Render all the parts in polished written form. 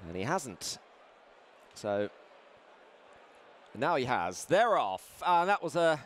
And he hasn't. So now he has. They're off. That was a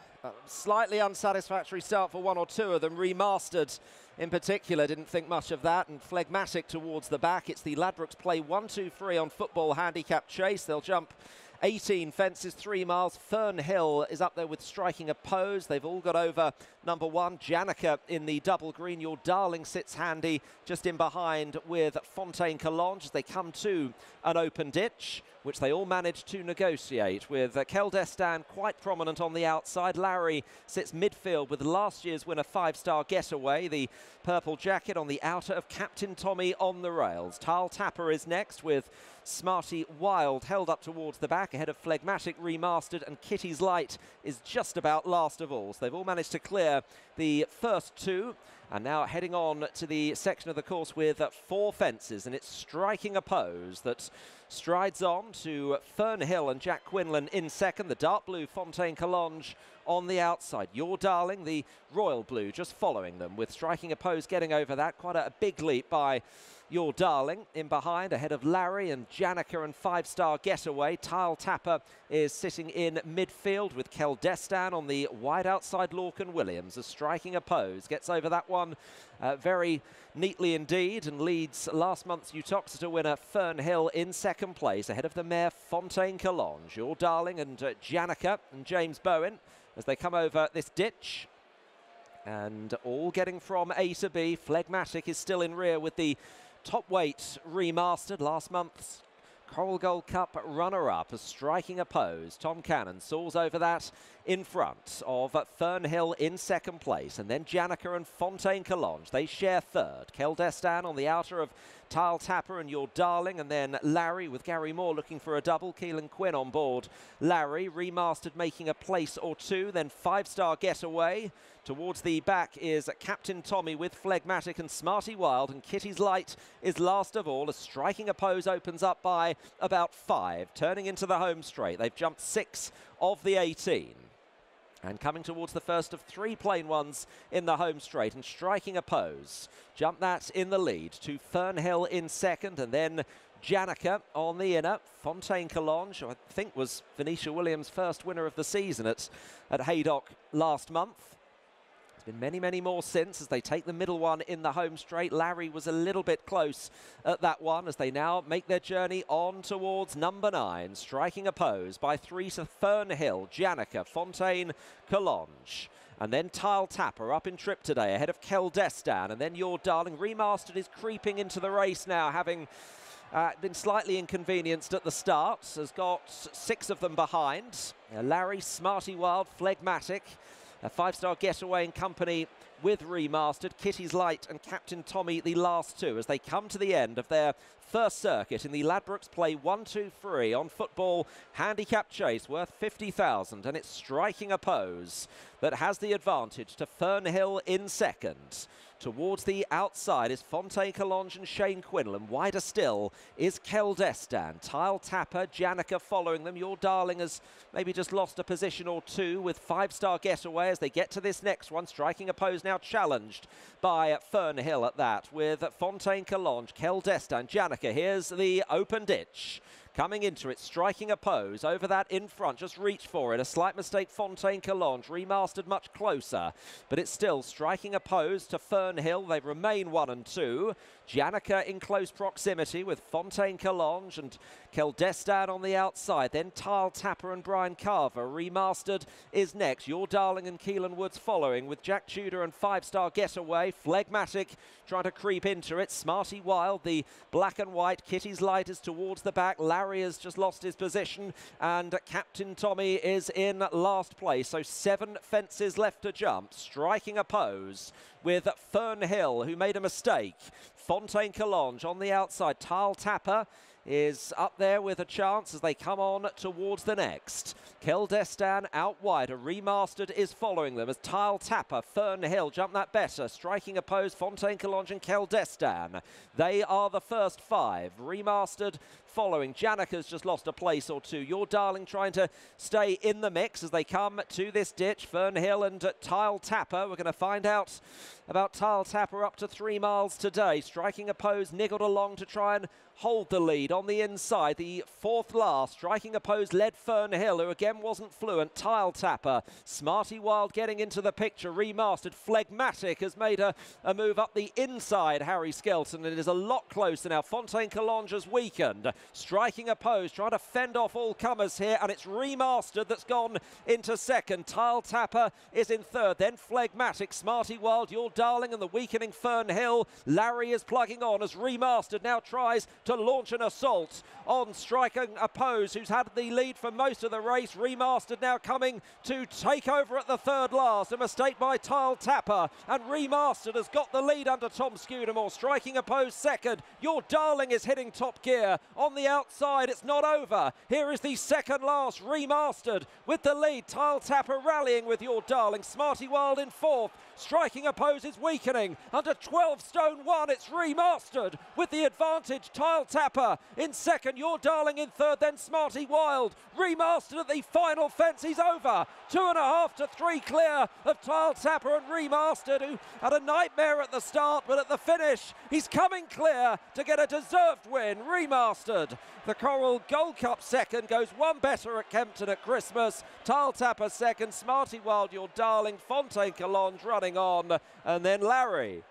slightly unsatisfactory start for one or two of them. Remastered in particular didn't think much of that, and Phlegmatic towards the back. It's the Ladbrokes play 1-2-3 on Football Handicap Chase. They'll jump 18 fences, 3 miles. Fernhill is up there with Striking a Pose. They've all got over number 1. Janica in the double green. Your Darling sits handy just in behind with Fontaine Collonges as they come to an open ditch, which they all managed to negotiate, with Keldestan quite prominent on the outside. Larry sits midfield with last year's winner 5-star Getaway, the purple jacket on the outer of Captain Tommy on the rails. Tile Tapper is next with Smarty Wild held up towards the back ahead of Phlegmatic, Remastered, and Kitty's Light is just about last of all. So they've all managed to clear the first two, and now heading on to the section of the course with 4 fences, and it's Striking a Pose that strides on to Fernhill and Jack Quinlan in second. The dark blue Fontaine Collonges on the outside. Your Darling, the royal blue, just following them, with Striking a Pose getting over that. Quite a big leap by Your Darling in behind, ahead of Larry and Janica and 5-star Getaway. Tile Tapper is sitting in midfield with Keldestan on the wide outside. Lorcan Williams as Striking a Pose gets over that one very neatly indeed, and leads last month's Uttoxeter winner Fernhill in second place ahead of the mare Fontaine Collonges. Your Darling and Janica and James Bowen as they come over this ditch, and all getting from A to B. Phlegmatic is still in rear with the top weight Remastered, last month's Coral Gold Cup runner-up, as Striking a Pose. Tom Cannon soars over that in front of Fernhill in second place, and then Janica and Fontaine Collonges, they share third. Keldestan on the outer of Tile Tapper and Your Darling, and then Larry with Gary Moore looking for a double. Keelan Quinn on board Larry. Remastered making a place or two, then 5-star Getaway. Towards the back is Captain Tommy with Phlegmatic and Smarty Wild, and Kitty's Light is last of all as Striking a Pose opens up by about 5, turning into the home straight. They've jumped 6 of the 18. And coming towards the first of 3 plain ones in the home straight, and Striking a Pose jump that in the lead to Fernhill in second, and then Janica on the inner. Fontaine Collonges, I think was Venetia Williams' first winner of the season at Haydock last month. There's been many, many more since as they take the middle one in the home straight. Larry was a little bit close at that one as they now make their journey on towards number 9. Striking a Pose by 3 to Fernhill, Janica, Fontaine Collonges. And then Tile Tapper up in trip today ahead of Keldestan. And then Your Darling. Remastered is creeping into the race now, having been slightly inconvenienced at the start. Has got 6 of them behind. Larry, Smarty Wild, Phlegmatic. A 5-star Getaway in company with Remastered. Kitty's Light and Captain Tommy the last 2 as they come to the end of their first circuit in the Ladbrokes play 1-2-3 on Football Handicap Chase, worth 50,000, and it's Striking a Pose that has the advantage to Fernhill in second. Towards the outside is Fontaine Collonges and Shane Quinlan. Wider still is Keldestan. Tile Tapper, Janica following them. Your Darling has maybe just lost a position or 2 with 5-star Getaway as they get to this next one. Striking a Pose now challenged by Fernhill at that with Fontaine Collonges, Keldestan, Janica. Here's the open ditch. Coming into it, Striking a Pose over that in front, just reach for it. A slight mistake, Fontaine Collonges, Remastered much closer, but it's still Striking a Pose to Fernhill. They remain 1 and 2. Janica in close proximity with Fontaine Collonges and Keldestan on the outside. Then Tile Tapper and Brian Carver. Remastered is next. Your Darling and Keelan Woods following with Jack Tudor and 5-star Getaway. Phlegmatic trying to creep into it. Smarty Wild, the black and white. Kitty's Light is towards the back. Larry has just lost his position, and Captain Tommy is in last place. So 7 fences left to jump. Striking a Pose with Fernhill, who made a mistake. Fontaine Collonges on the outside. Tile Tapper is up there with a chance as they come on towards the next. Keldestan out wider. Remastered is following them as Tile Tapper, Fernhill jump that better. Striking a Pose, Fontaine Collonges and Keldestan. They are the first 5. Remastered following. Janica's just lost a place or two. Your Darling trying to stay in the mix as they come to this ditch. Fernhill and Tile Tapper. We're going to find out about Tile Tapper up to 3 miles today. Striking a pose, niggled along to try and hold the lead on the inside. The fourth last, striking a pose, led Fernhill, who again wasn't fluent. Tile Tapper, Smarty Wild getting into the picture. Remastered, Phlegmatic has made a move up the inside. Harry Skelton, and it is a lot closer now. Fontaine Collonges has weakened. Striking a pose, trying to fend off all comers here, and it's Remastered that's gone into second. Tile Tapper is in third, then Phlegmatic, Smarty Wild, Your Darling, and the weakening Fernhill. Larry is plugging on as Remastered now tries to launch an assault on striking a pose, who's had the lead for most of the race. Remastered now coming to take over at the third last. A mistake by Tile Tapper, and Remastered has got the lead under Tom Scudamore. Striking a pose second. Your Darling is hitting top gear. On the outside, it's not over. Here is the second last, Remastered with the lead. Tile Tapper rallying with Your Darling. Smarty Wild in fourth. Striking a pose is weakening. Under 12 stone 1, it's Remastered with the advantage. Tile Tapper in second, Your Darling in third, then Smarty Wild. Remastered at the final fence, he's over. 2.5 to 3 clear of Tile Tapper and Remastered, who had a nightmare at the start, but at the finish, he's coming clear to get a deserved win. Remastered. The Coral Gold Cup second, goes one better at Kempton at Christmas. Tile Tapper second, Smarty Wild, Your Darling, Fontaine Collonges running on, and then Larry.